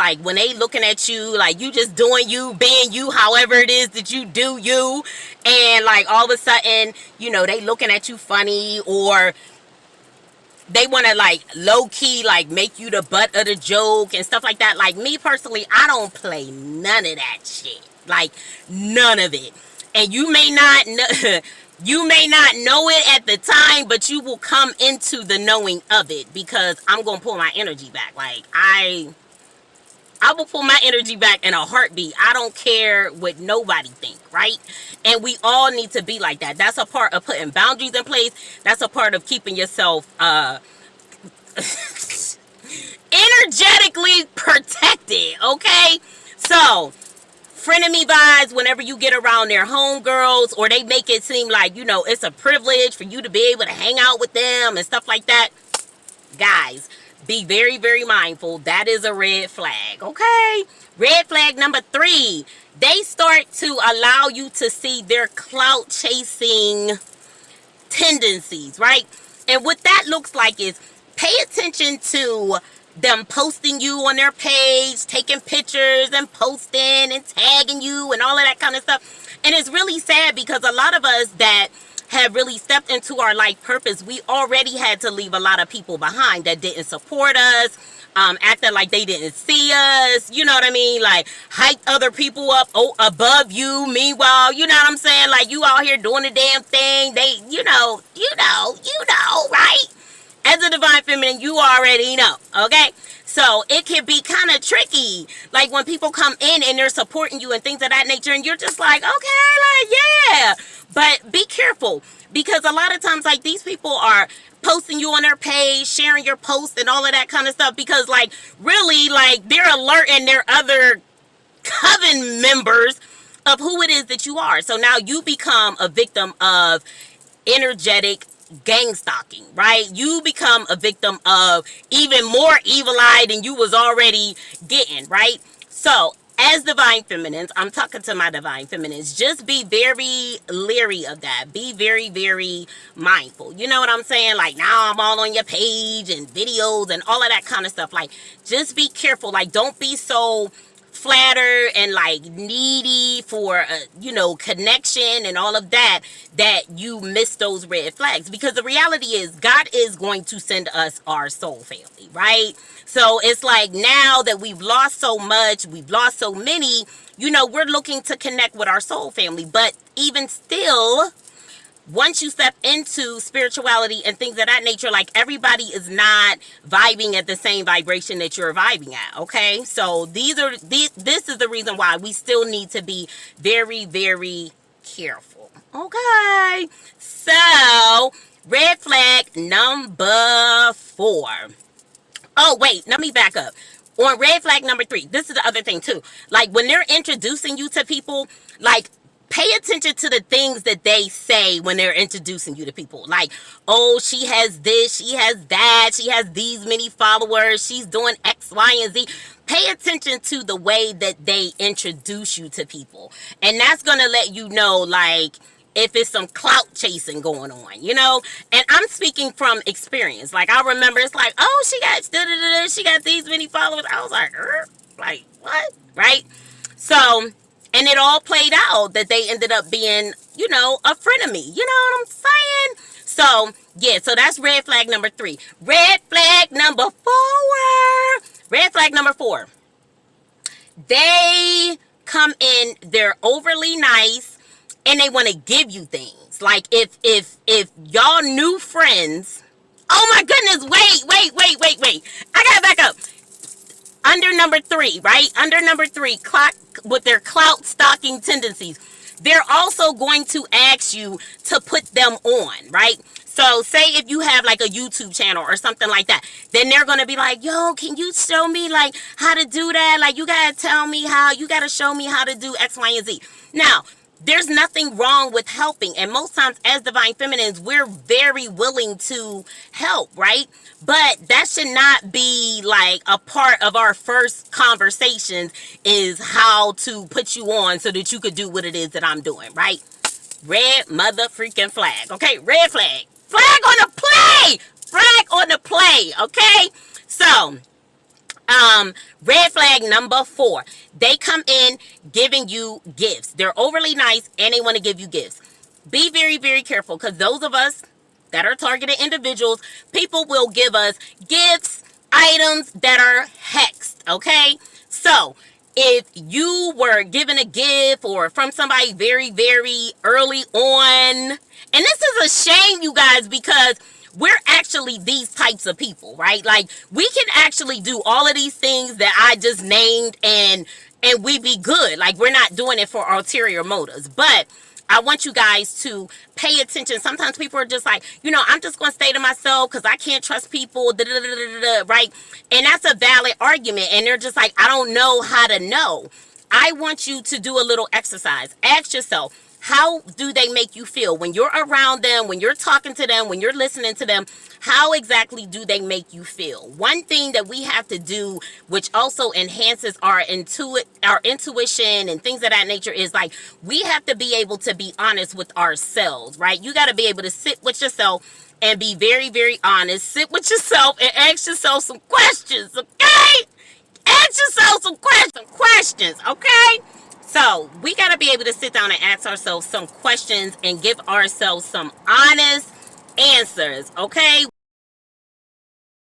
like when they looking at you, like you just doing you, being you, however it is that you do you, and like all of a sudden, you know, they looking at you funny, or they want to like low-key like make you the butt of the joke and stuff like that. Like me personally, I don't play none of that shit. Like none of it. And you may not know, you may not know it at the time, but you will come into the knowing of it, because I'm gonna pull my energy back. Like I will pull my energy back in a heartbeat. I don't care what nobody think, right? And we all need to be like that. That's a part of putting boundaries in place. That's a part of keeping yourself energetically protected, okay? So, frenemy vibes whenever you get around their homegirls, or they make it seem like, you know, it's a privilege for you to be able to hang out with them and stuff like that. Guys, be very, very mindful. That is a red flag, okay? Red flag number 3. They start to allow you to see their clout chasing tendencies, right? And what that looks like is pay attention to them posting you on their page, taking pictures and posting and tagging you and all of that kind of stuff. And it's really sad, because a lot of us that have really stepped into our life purpose, we already had to leave a lot of people behind that didn't support us, acting like they didn't see us, you know what I mean? Like, hype other people up above you. Meanwhile, you know what I'm saying? Like, you out here doing the damn thing. They, you know, right? As a divine feminine, you already know, okay? So it can be kind of tricky, like when people come in and they're supporting you and things of that nature, and you're just like, okay, like, yeah. But be careful, because a lot of times, like, these people are posting you on their page, sharing your posts and all of that kind of stuff, because, like, really, like, they're alerting their other coven members of who it is that you are. So now you become a victim of energetic gang stalking, right? You become a victim of even more evil eye than you was already getting, right? So as divine feminines, I'm talking to my divine feminines, just be very leery of that. Be very, very mindful. You know what I'm saying? Like, now I'm all on your page and videos and all of that kind of stuff. Like, just be careful. Like, don't be so flattered and like needy for you know, connection and all of that, that you miss those red flags. Because the reality is, God is going to send us our soul family, right? So it's like, now that we've lost so much, we've lost so many, you know, we're looking to connect with our soul family. But even still, once you step into spirituality and things of that nature, like, everybody is not vibing at the same vibration that you're vibing at, okay? So this is the reason why we still need to be very, very careful, okay? So, red flag number 4. Oh, wait, let me back up. On red flag number 3, this is the other thing too. Like, when they're introducing you to people, like, pay attention to the things that they say when they're introducing you to people. Like, oh, she has this, she has that, she has these many followers, she's doing X, Y, and Z. Pay attention to the way that they introduce you to people. And that's going to let you know, like, if it's some clout chasing going on, you know? And I'm speaking from experience. Like, I remember it's like, oh, she got these many followers. I was like, what? Right? So, and it all played out that they ended up being, you know, a frenemy. You know what I'm saying? So, yeah, so that's red flag number 3. Red flag number 4. Red flag number 4. They come in, they're overly nice, and they want to give you things. Like, if y'all new friends, oh my goodness, wait. I gotta back up. Under number 3, right? Under number 3, clock with their clout stalking tendencies. They're also going to ask you to put them on, right? So say if you have like a YouTube channel or something like that, then they're going to be like, yo, can you show me like how to do that? Like, you got to tell me how, you got to show me how to do X, Y, and Z. Now, there's nothing wrong with helping. And most times as divine feminines, we're very willing to help, right? But that should not be like a part of our first conversations, is how to put you on so that you could do what it is that I'm doing, right? Red mother freaking flag. Okay, red flag. Flag on the play! Flag on the play, okay? So, Red flag number 4. They come in giving you gifts. They're overly nice and they want to give you gifts. Be very, very careful, because those of us that are targeted individuals, people will give us gifts, items that are hexed, okay? So if you were given a gift or from somebody very, very early on, and this is a shame, you guys, because we're actually these types of people, right? Like, we can actually do all of these things that I just named, and we be good. Like, we're not doing it for ulterior motives. But I want you guys to pay attention. Sometimes people are just like, I'm just going to stay to myself because I can't trust people, right? And that's a valid argument. And they're just like, I don't know how to know. I want you to do a little exercise. Ask yourself, how do they make you feel when you're around them, when you're talking to them, when you're listening to them? How exactly do they make you feel? One thing that we have to do, which also enhances our intuition and things of that nature, is like, we have to be able to be honest with ourselves, right? You got to be able to sit with yourself and be very, very honest. Sit with yourself and ask yourself some questions, okay? Ask yourself some questions, okay? So we got to be able to sit down and ask ourselves some questions and give ourselves some honest answers, okay?